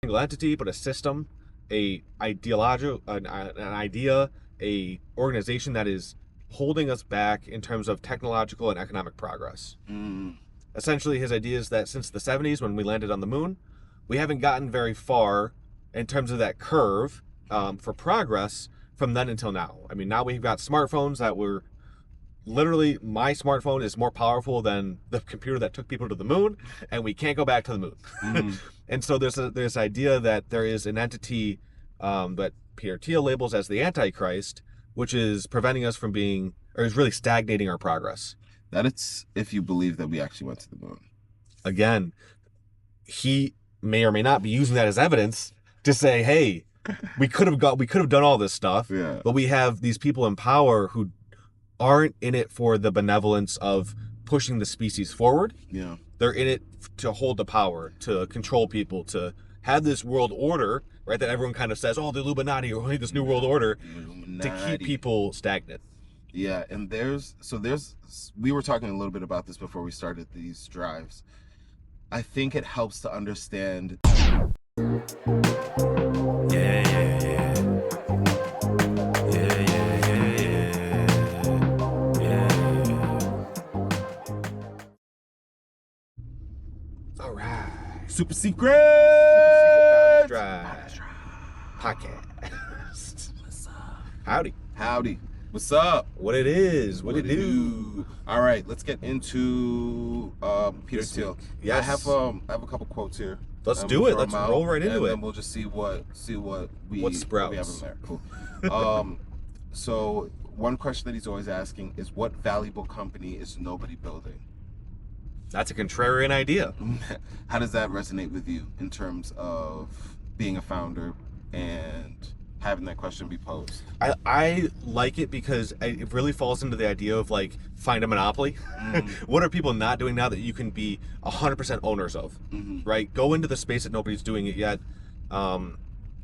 single entity, but a system, a ideology, an idea, a organization that is holding us back in terms of technological and economic progress. Mm. Essentially, his idea is that since the 70s, when we landed on the moon, we haven't gotten very far in terms of that curve for progress from then until now. I mean, now we've got smartphones that were literally, my smartphone is more powerful than the computer that took people to the moon, and we can't go back to the moon. Mm. And so there's this idea that there is an entity that Peter Thiel labels as the Antichrist, which is preventing us from being, or is really stagnating our progress. That it's if you believe that we actually went to the moon. Again, he may or may not be using that as evidence to say, hey, we could have done all this stuff, Yeah. but we have these people in power who aren't in it for the benevolence of pushing the species forward. Yeah. They're in it to hold the power, to control people, to have this world order, right? That everyone kind of says, oh, the Illuminati, or this new world order, to keep people stagnant. Yeah, and there's we were talking a little bit about this before we started these drives. I think it helps to understand. All right. Super secret Drive podcast. Howdy. Howdy. What's up? What it is? What it do? All right, let's get into Peter This Thiel. week. Yeah, Yes. I have a couple quotes here. Let's And do we'll it. throw Let's them out, roll right into and it. then we'll just see what we What we sprouts. have in there. Cool. So one question that he's always asking is, what valuable company is nobody building? That's a contrarian idea. How does that resonate with you in terms of being a founder and having that question be posed? I like it because it really falls into the idea of like, find a monopoly. What are people not doing now that you can be 100% owners of, right? Go into the space that nobody's doing it yet.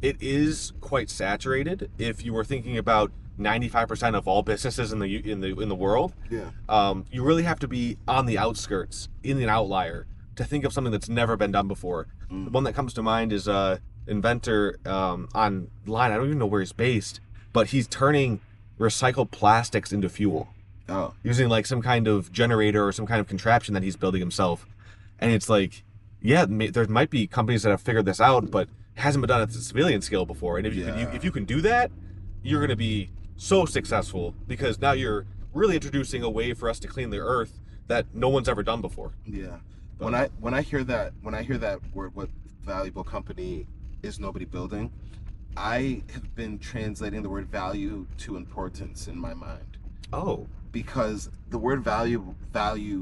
It is quite saturated. If you were thinking about 95% of all businesses in the world, you really have to be on the outskirts, in an outlier, to think of something that's never been done before. The one that comes to mind is inventor online. I don't even know where he's based, but he's turning recycled plastics into fuel Oh, using like some kind of generator or some kind of contraption that he's building himself. And it's like, yeah, there might be companies that have figured this out, but it hasn't been done at the civilian scale before. And if you can do that, you're going to be so successful, because now you're really introducing a way for us to clean the earth that no one's ever done before. yeah. When I hear that word, what valuable company is nobody building, I have been translating the word value to importance in my mind, Oh, because the word value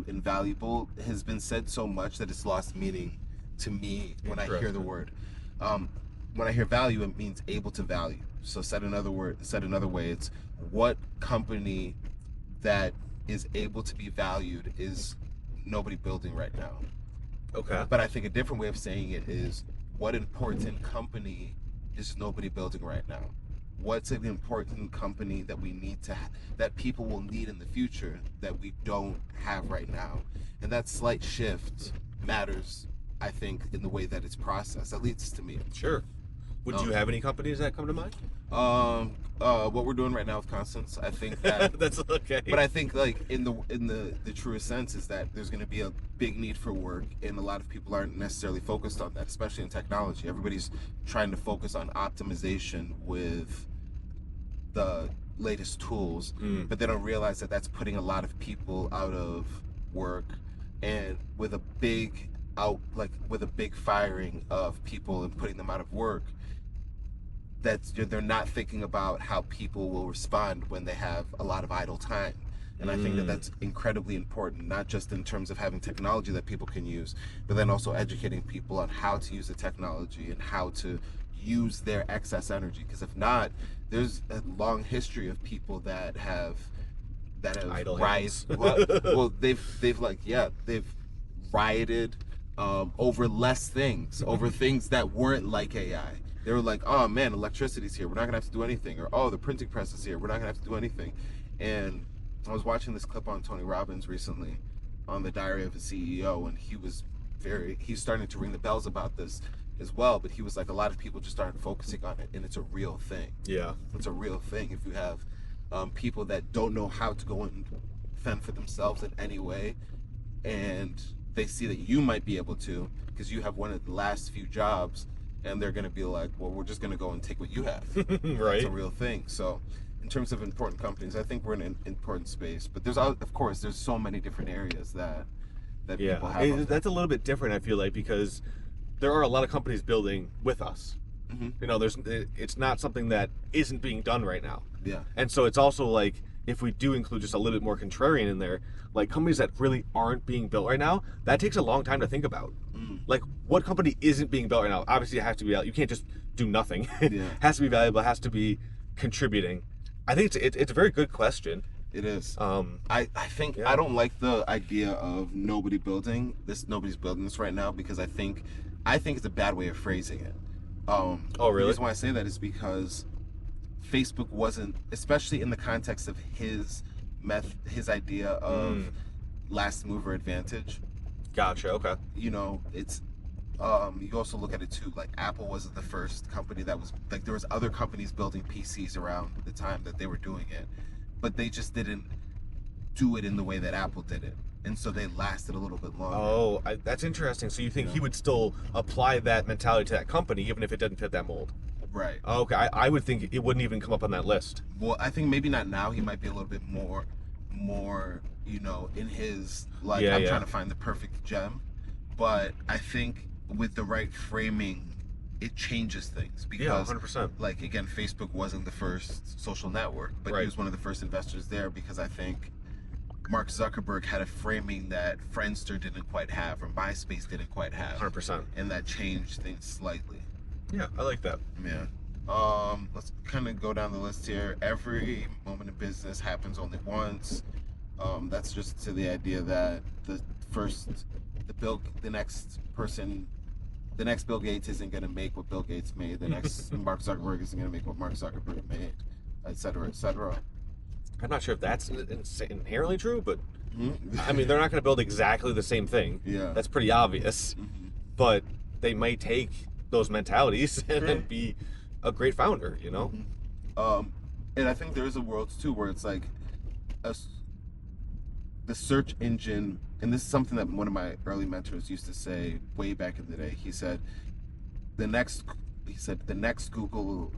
and valuable has been said so much that it's lost meaning to me when I hear the word. When I hear value, it means able to value. So said another way, it's what company that is able to be valued is nobody building right now. okay. But I think a different way of saying it is, what important company is nobody building right now? What's an important company that we need to that people will need in the future that we don't have right now? And that slight shift matters, I think, in the way that it's processed, at least to me. Sure. Would you have any companies that come to mind? What we're doing right now with Constance, I think that That's okay. but I think, like, in the truest sense, is that there's going to be a big need for work, and a lot of people aren't necessarily focused on that, especially in technology. Everybody's trying to focus on optimization with the latest tools, but they don't realize that that's putting a lot of people out of work, and with a big firing of people and putting them out of work, they're not thinking about how people will respond when they have a lot of idle time. And I think that that's incredibly important, not just in terms of having technology that people can use, but then also educating people on how to use the technology and how to use their excess energy. Because if not, there's a long history of people that have Idle rise. hands. Well, they've rioted over less things, over things that weren't like AI. They were like, oh man, electricity's here, we're not gonna have to do anything. Or, oh, the printing press is here, we're not gonna have to do anything. And I was watching this clip on Tony Robbins recently on the Diary of a CEO, and he's starting to ring the bells about this. as well. But he was like, a lot of people just aren't focusing on it, and it's a real thing. Yeah. It's a real thing. If you have people that don't know how to go and fend for themselves in any way, and they see that you might be able to because you have one of the last few jobs, and they're going to be like, well, we're just going to go and take what you have. Right. It's a real thing. So in terms of important companies, I think we're in an important space. But there's, of course, there's so many different areas that people have. That's a little bit different, I feel like, because there are a lot of companies building with us. Mm-hmm. You know, it's not something that isn't being done right now. Yeah. And so it's also like, if we do include just a little bit more contrarian in there, like companies that really aren't being built right now, that takes a long time to think about. Like, what company isn't being built right now? Obviously, it has to be out. You can't just do nothing. It has to be valuable. It has to be contributing. I think it's a very good question. It is. I think I don't like the idea of nobody's building this right now, because I think it's a bad way of phrasing it. Oh, really? The reason why I say that is because Facebook wasn't, especially in the context of his idea of last mover advantage. Gotcha. Okay. You know, it's you also look at it too, like Apple wasn't the first company that was, like, there was other companies building PCs around the time that they were doing it, but they just didn't do it in the way that Apple did it, and so they lasted a little bit longer. Oh, that's interesting. So you think he would still apply that mentality to that company even if it doesn't fit that mold? Right. Okay. I would think it wouldn't even come up on that list. Well, I think maybe not now. He might be a little bit more, you know, in his, like, I'm trying to find the perfect gem. But I think with the right framing, it changes things. Because, 100%. like, again, Facebook wasn't the first social network, but he was one of the first investors there, because I think Mark Zuckerberg had a framing that Friendster didn't quite have, or MySpace didn't quite have. 100%. And that changed things slightly. Yeah, I like that. Yeah. Let's kind of go down the list here. Every moment in business happens only once. That's just to the idea that the next Bill Gates isn't going to make what Bill Gates made. The next Mark Zuckerberg isn't going to make what Mark Zuckerberg made, et cetera, et cetera. I'm not sure if that's inherently true, but I mean, they're not going to build exactly the same thing. Yeah. That's pretty obvious. But they might take those mentalities and be a great founder, you know? And I think there's a world too where it's like the search engine, and this is something that one of my early mentors used to say way back in the day. He said the next Google,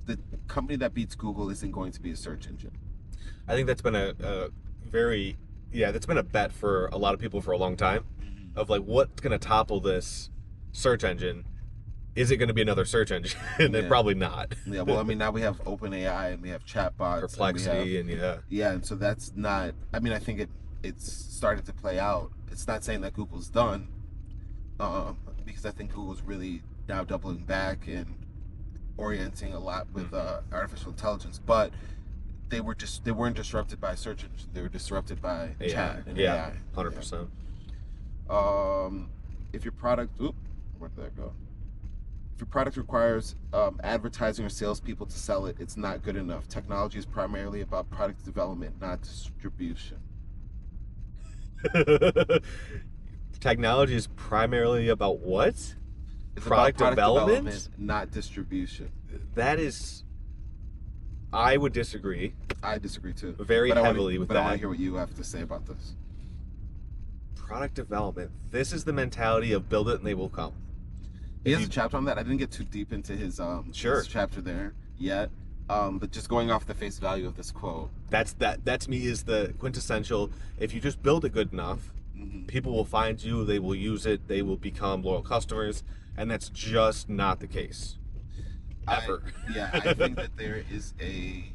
the company that beats Google isn't going to be a search engine. I think that's been that's been a bet for a lot of people for a long time, of like, what's going to topple this search engine? Is it going to be another search engine? And probably not. Yeah, well, I mean, now we have OpenAI and we have chatbots. Perplexity and Yeah, and so that's not, I mean, I think it's started to play out. It's not saying that Google's done, because I think Google's really now doubling back and orienting a lot with artificial intelligence, but they weren't disrupted by search engines. They were disrupted by chat and AI. 100%. If your product, where did that go? If your product requires advertising or salespeople to sell it, it's not good enough. Technology is primarily about product development, not distribution. Technology is primarily about what? It's product about development, not distribution. That is, I would disagree. I disagree too. Very heavily with that. But I want to hear what you have to say about this. Product development. This is the mentality of build it and they will come. He has a chapter on that. I didn't get too deep into his chapter there yet. But just going off the face value of this quote. That to me is the quintessential. If you just build it good enough, people will find you, they will use it, they will become loyal customers, and that's just not the case. Ever. I think that there is a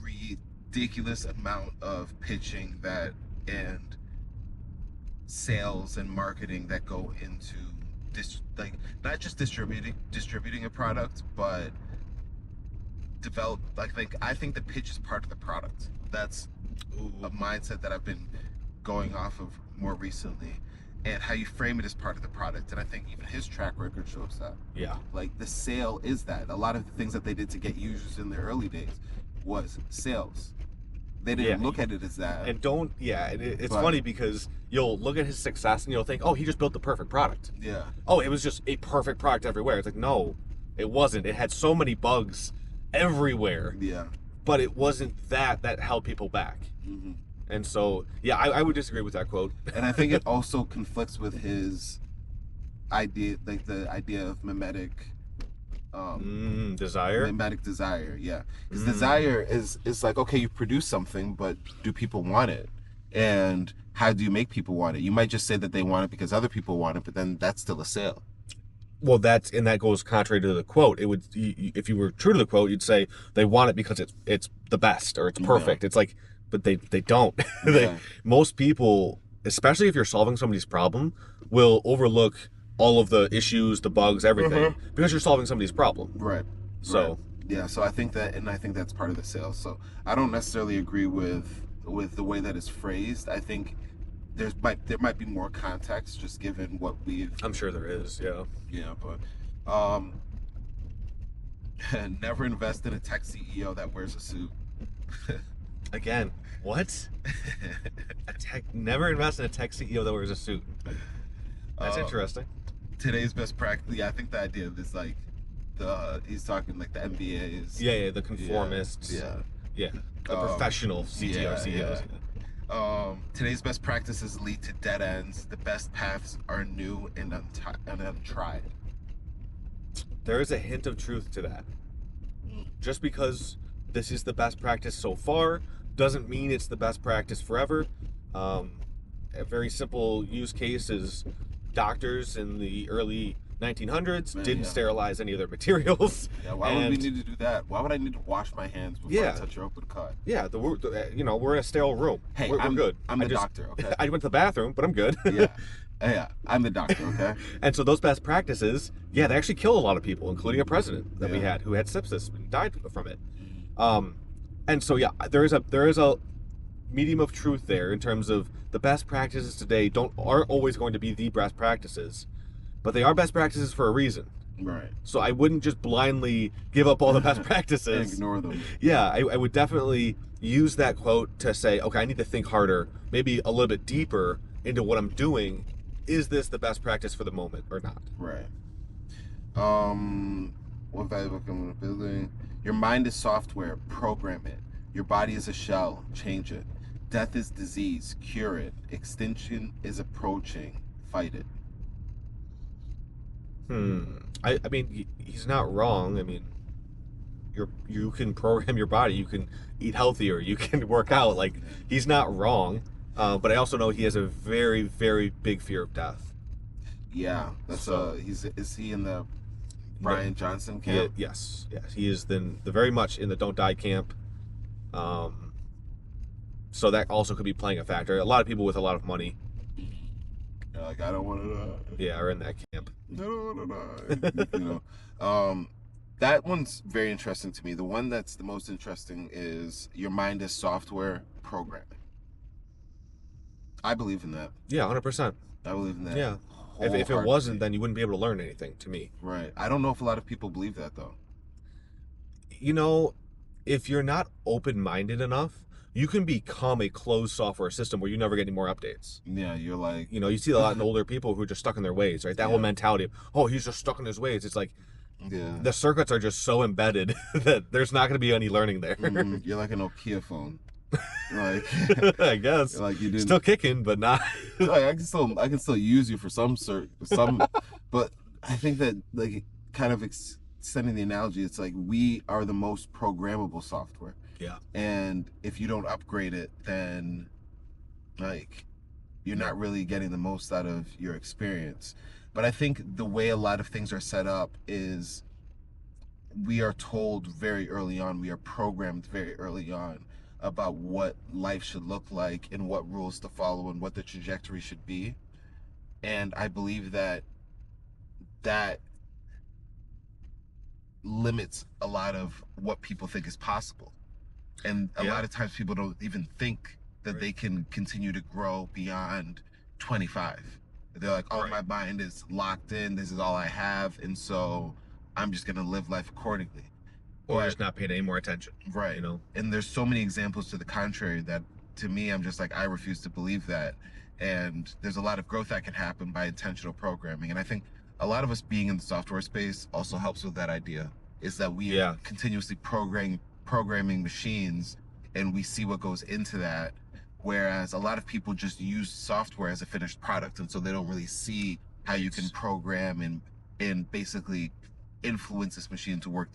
ridiculous amount of pitching and sales and marketing that go into not just distributing a product, but I think the pitch is part of the product. That's a mindset that I've been going off of more recently, and how you frame it as part of the product. And I think even his track record shows that. Yeah. Like, the sale is that. A lot of the things that they did to get users in the early days was sales. They didn't look at it as that. And it's funny because you'll look at his success and you'll think, oh, he just built the perfect product. Yeah. Oh, it was just a perfect product everywhere. It's like, no, it wasn't. It had so many bugs everywhere. Yeah. But it wasn't that held people back. Mm-hmm. And so, I would disagree with that quote. And I think it also conflicts with his idea, like the idea of mimetic desire. Mimetic desire, yeah. Because desire is like, okay, you produce something, but do people want it? And how do you make people want it? You might just say that they want it because other people want it, but then that's still a sale. Well, that goes contrary to the quote. It would, if you were true to the quote, you'd say they want it because it's the best or it's perfect. It's like, but they don't. Most people, especially if you're solving somebody's problem, will overlook all of the issues, the bugs, everything, because you're solving somebody's problem. Right. So yeah, so I think that's part of the sales. So I don't necessarily agree with the way that it's phrased. I think there might be more context just given what we've. I'm sure there is. Yeah. Yeah, but never invest in a tech CEO that wears a suit. Again, what? Never invest in a tech CEO that wears a suit. That's interesting. Today's best practice. Yeah, I think the idea of this, like, he's talking like the MBAs. Yeah, the conformists. Yeah. The professional CEOs. Today's best practices lead to dead ends. The best paths are new and untried. There is a hint of truth to that. Just because this is the best practice so far doesn't mean it's the best practice forever. A very simple use case is doctors in the early 1900s didn't sterilize any of their materials. Yeah, why would we need to do that? Why would I need to wash my hands before I touch your open cut? Yeah, we're in a sterile room. Hey, we're good. I'm the doctor, okay? I went to the bathroom, but I'm good. Yeah, I'm the doctor, okay? And so those best practices, they actually kill a lot of people, including a president that we had who had sepsis and died from it. And so there is a medium of truth there in terms of the best practices today aren't always going to be the best practices, but they are best practices for a reason. Right. So I wouldn't just blindly give up all the best practices and ignore them. Yeah, I would definitely use that quote to say, okay, I need to think harder, maybe a little bit deeper into what I'm doing. Is this the best practice for the moment or not? Right. What valuable ability? Your mind is software. Program it. Your body is a shell. Change it. Death is disease. Cure it. Extinction is approaching. Fight it. I mean, he's not wrong. I mean, you can program your body. You can eat healthier. You can work out. Like, he's not wrong. But I also know he has a very, very big fear of death. Yeah, that's is he in the Brian Johnson camp? Yes, he is the very much in the don't die camp. So that also could be playing a factor. A lot of people with a lot of money, like, I don't want to die. Are in that camp. I don't want to die. That one's very interesting to me. The one that's the most interesting is your mind is software programming. I believe in that. Yeah, 100%. I believe in that. Yeah. If it wasn't, then you wouldn't be able to learn anything, to me. Right. I don't know if a lot of people believe that, though. If you're not open-minded enough, you can become a closed software system where you never get any more updates. Yeah, you're like... you see a lot of older people who are just stuck in their ways, right? That whole mentality of, oh, he's just stuck in his ways. It's like, the circuits are just so embedded that there's not going to be any learning there. You're like an Nokia phone. Like, I guess. Like, you didn't... Still kicking, but not... Like, I can still use you for some, but I think that, like, kind of extending the analogy, it's like we are the most programmable software. Yeah. And if you don't upgrade it, then, like, you're not really getting the most out of your experience. But I think the way a lot of things are set up is we are told very early on, we are programmed very early on about what life should look like and what rules to follow and what the trajectory should be. And I believe that limits a lot of what people think is possible. And a lot of times people don't even think that they can continue to grow beyond 25. They're like, oh, my mind is locked in. This is all I have. And so I'm just going to live life accordingly. or just not paying any more attention. Right. You know? And there's so many examples to the contrary that, to me, I'm just like, I refuse to believe that. And there's a lot of growth that can happen by intentional programming. And I think a lot of us being in the software space also helps with that idea, is that we are continuously programming machines, and we see what goes into that. Whereas a lot of people just use software as a finished product, and so they don't really see how you can program and basically influence this machine to work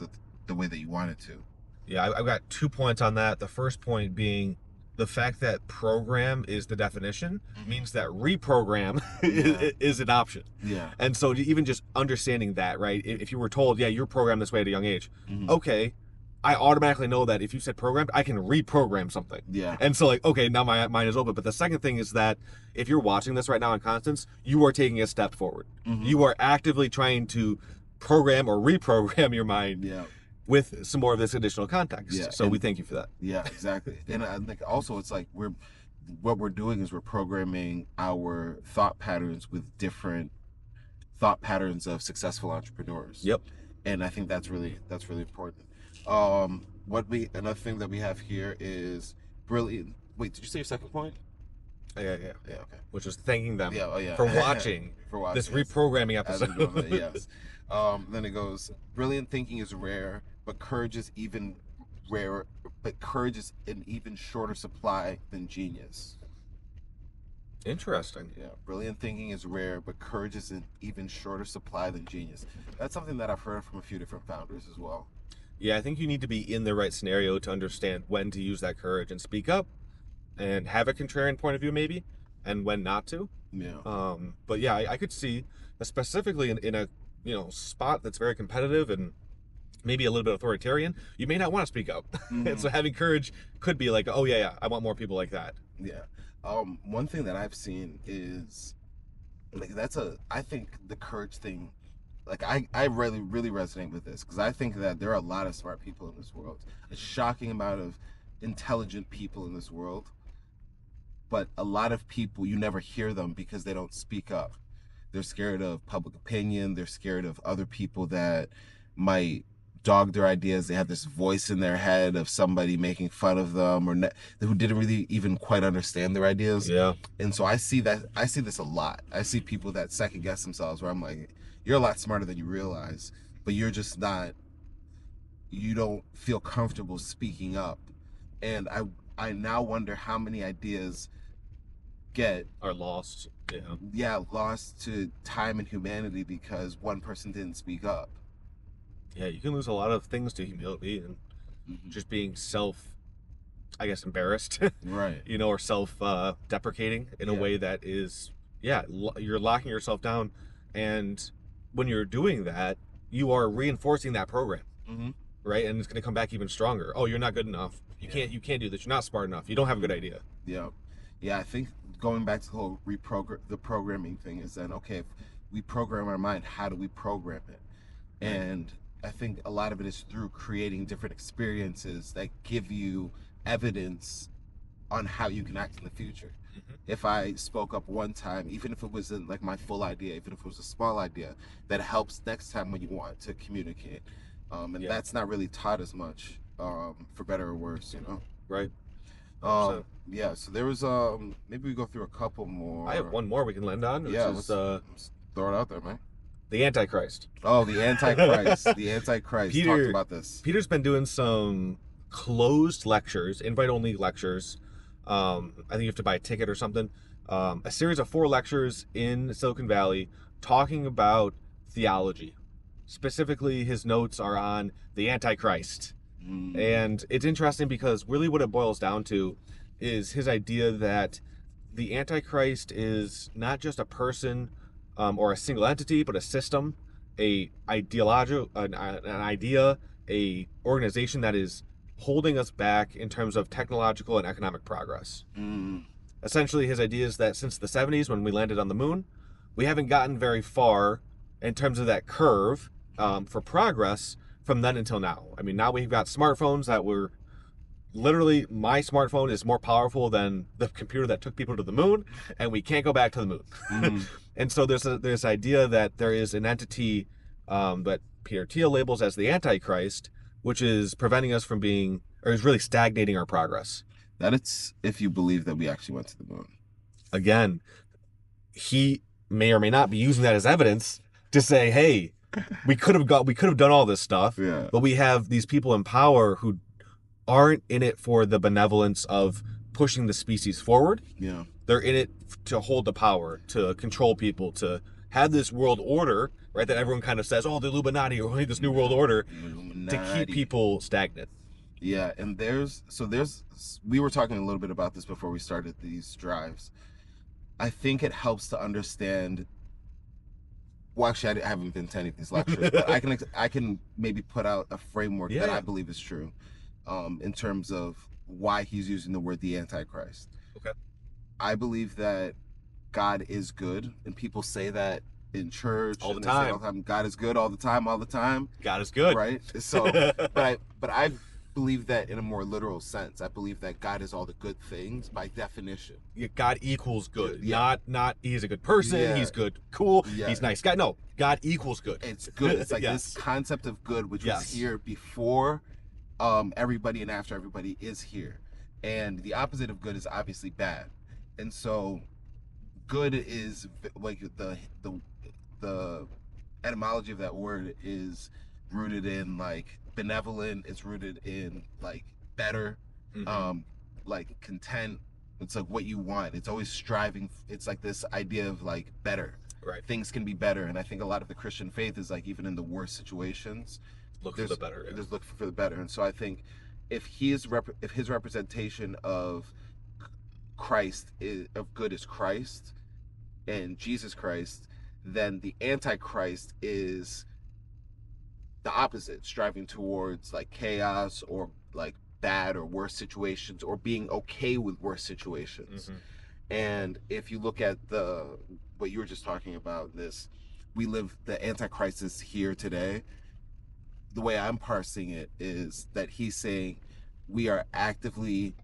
the way that you want it to. Yeah, I've got 2 points on that. The first point being the fact that program is the definition means that reprogram is an option. Yeah. And so even just understanding that, right? If you were told, yeah, you're programmed this way at a young age, okay, I automatically know that if you said programmed, I can reprogram something. Yeah. And so like, okay, now my mind is open. But the second thing is that if you're watching this right now in Constance, you are taking a step forward. You are actively trying to program or reprogram your mind with some more of this additional context. Yeah. So we thank you for that. Yeah, exactly. And I think also it's like what we're doing is we're programming our thought patterns with different thought patterns of successful entrepreneurs. Yep. And I think that's really important. Another thing that we have here is brilliant. Wait, did you say your second point? Yeah, okay. Which is thanking them for watching this reprogramming episode. Yes. Then it goes, brilliant thinking is rare, but courage is even rarer. But courage is an even shorter supply than genius. Interesting. Yeah, brilliant thinking is rare, but courage is an even shorter supply than genius. That's something that I've heard from a few different founders as well. Yeah, I think you need to be in the right scenario to understand when to use that courage and speak up and have a contrarian point of view maybe, and when not to. Yeah. But yeah, I could see, specifically in a spot that's very competitive and maybe a little bit authoritarian, you may not want to speak up. And so having courage could be like, oh yeah, I want more people like that. Yeah. One thing that I've seen is like I think the courage thing, like I really resonate with this, because I think that there are a lot of smart people in this world, a shocking amount of intelligent people in this world, but a lot of people, you never hear them because they don't speak up. They're scared of public opinion. They're scared of other people that might dog their ideas. They have this voice in their head of somebody making fun of them, or who didn't really even quite understand their ideas. Yeah. And so I see this a lot. I see people that second guess themselves, where I'm like, you're a lot smarter than you realize, but you're just not, you don't feel comfortable speaking up. And I now wonder how many ideas are lost. Lost to time and humanity because one person didn't speak up. Yeah, you can lose a lot of things to humility and just being embarrassed, right? Or self-deprecating in a way that is, you're locking yourself down, and when you're doing that, you are reinforcing that program, right? And it's going to come back even stronger. Oh, you're not good enough. You can't do this. You're not smart enough. You don't have a good idea. Yeah. I think going back to the whole the programming thing is then, okay, if we program our mind, how do we program it? And I think a lot of it is through creating different experiences that give you evidence on how you can act in the future. If I spoke up one time, even if it wasn't like my full idea, even if it was a small idea, that helps next time when you want to communicate. That's not really taught as much, for better or worse, Right. So there was maybe we go through a couple more. I have one more we can land on. Let's throw it out there, man. The Antichrist. Oh, the Antichrist. The Antichrist. Peter talked about this. Peter's been doing some closed lectures, invite-only lectures. I think you have to buy a ticket or something. A series of 4 lectures in Silicon Valley talking about theology. Specifically, his notes are on the Antichrist. And it's interesting because really what it boils down to is his idea that the Antichrist is not just a person or a single entity, but a system, an idea, a organization that is holding us back in terms of technological and economic progress. Essentially, his idea is that since the 70s, when we landed on the moon, we haven't gotten very far in terms of that curve for progress from then until now. I mean, now we've got smartphones that were literally, my smartphone is more powerful than the computer that took people to the moon, and we can't go back to the moon. And so there's this idea that there is an entity that Peter Thiel labels as the Antichrist, which is preventing us from being, or is really stagnating our progress. That it's if you believe that we actually went to the moon. Again, he may or may not be using that as evidence to say, hey, we could have done all this stuff, Yeah. but we have these people in power who aren't in it for the benevolence of pushing the species forward. Yeah. They're in it to hold the power, to control people, to have this world order, right? That everyone kind of says, oh, the Illuminati, or this new world order, to keep people stagnant. Yeah, and we were talking a little bit about this before we started these drives. I think it helps to understand. Well, actually, I haven't been to any of these lectures, but I can maybe put out a framework that I believe is true, in terms of why he's using the word the Antichrist. Okay. I believe that God is good, and people say that in church all the time. God is good all the time, all the time. God is good, right? So, but I believe that in a more literal sense. I believe that God is all the good things by definition. Yeah, God equals good. Yeah. Not he's a good person, he's good, cool, he's nice guy. No, God equals good. It's good. It's like this concept of good, which was here before everybody and after everybody is here. And the opposite of good is obviously bad. And so good is like the etymology of that word is rooted in like benevolent, it's rooted in like better, like content. It's like what you want. It's always striving. It's like this idea of like better. Right. Things can be better. And I think a lot of the Christian faith is like even in the worst situations, look for the better. Yeah. There's looking for the better. And so I think if his representation of Christ of good is Christ and Jesus Christ, then the Antichrist is the opposite, striving towards like chaos or like bad or worse situations or being okay with worse situations. And if you look at what you were just talking about, the Antichrist is here today. The way I'm parsing it is that he's saying we are actively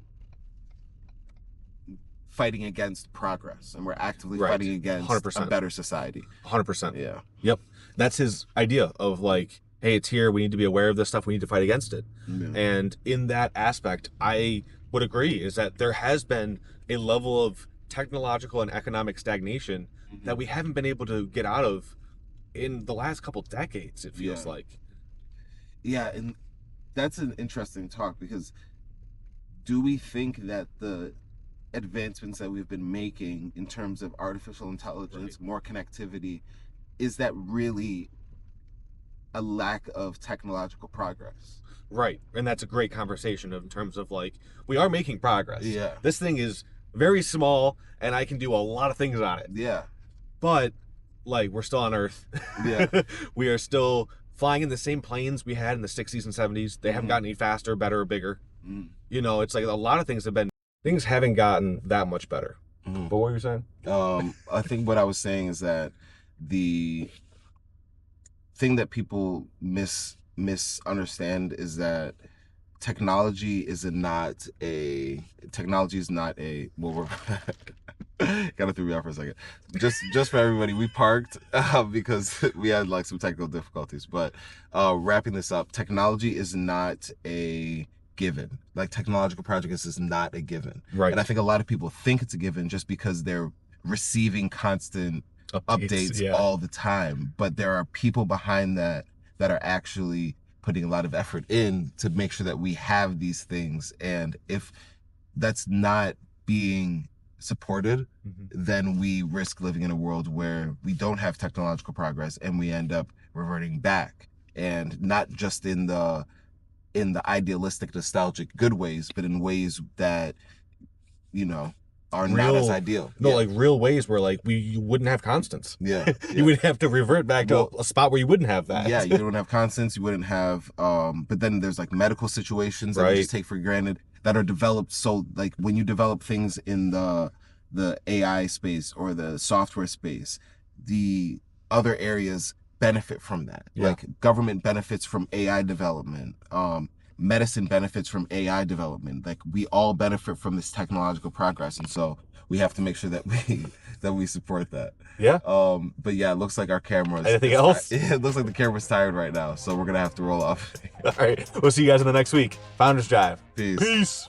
fighting against progress, and we're actively fighting against 100%. A better society. 100%. Yeah. Yep. That's his idea of like, hey, it's here. We need to be aware of this stuff. We need to fight against it. Yeah. And in that aspect, I would agree is that there has been a level of technological and economic stagnation that we haven't been able to get out of in the last couple decades, it feels like. Yeah, and that's an interesting talk, because do we think that the advancements that we've been making in terms of artificial intelligence, more connectivity, is that really a lack of technological progress? Right. And that's a great conversation in terms of like, we are making progress. Yeah. This thing is very small and I can do a lot of things on it. Yeah. But like, we're still on Earth. Yeah. We are still flying in the same planes we had in the 60s and 70s. They haven't gotten any faster, better, or bigger. You know, it's like a lot of things haven't gotten that much better. But what were you saying? I think what I was saying is that the thing that people misunderstand is that technology is not a well, we're gotta throw me off for a second. Just for everybody, we parked because we had like some technical difficulties, but wrapping this up, technology is not a given. Like, technological progress is not a given. Right. And I think a lot of people think it's a given just because they're receiving constant updates all the time. But there are people behind that are actually putting a lot of effort in to make sure that we have these things. And if that's not being supported, then we risk living in a world where we don't have technological progress and we end up reverting back. And not just in the idealistic, nostalgic, good ways, but in ways that, you know, are not as ideal. No, like real ways where like you wouldn't have constants. Yeah. You would have to revert back to a spot where you wouldn't have that. Yeah, you don't have constants, you wouldn't have, but then there's like medical situations that we just take for granted that are developed. So like when you develop things in the AI space or the software space, the other areas benefit from that. Like government benefits from AI development. Medicine benefits from AI development. Like, we all benefit from this technological progress. And so we have to make sure that we support that. Yeah. But yeah, it looks like our camera's... Anything else? It looks like the camera's tired right now, so we're going to have to roll off. All right. We'll see you guys in the next week. Founders Drive. Peace. Peace.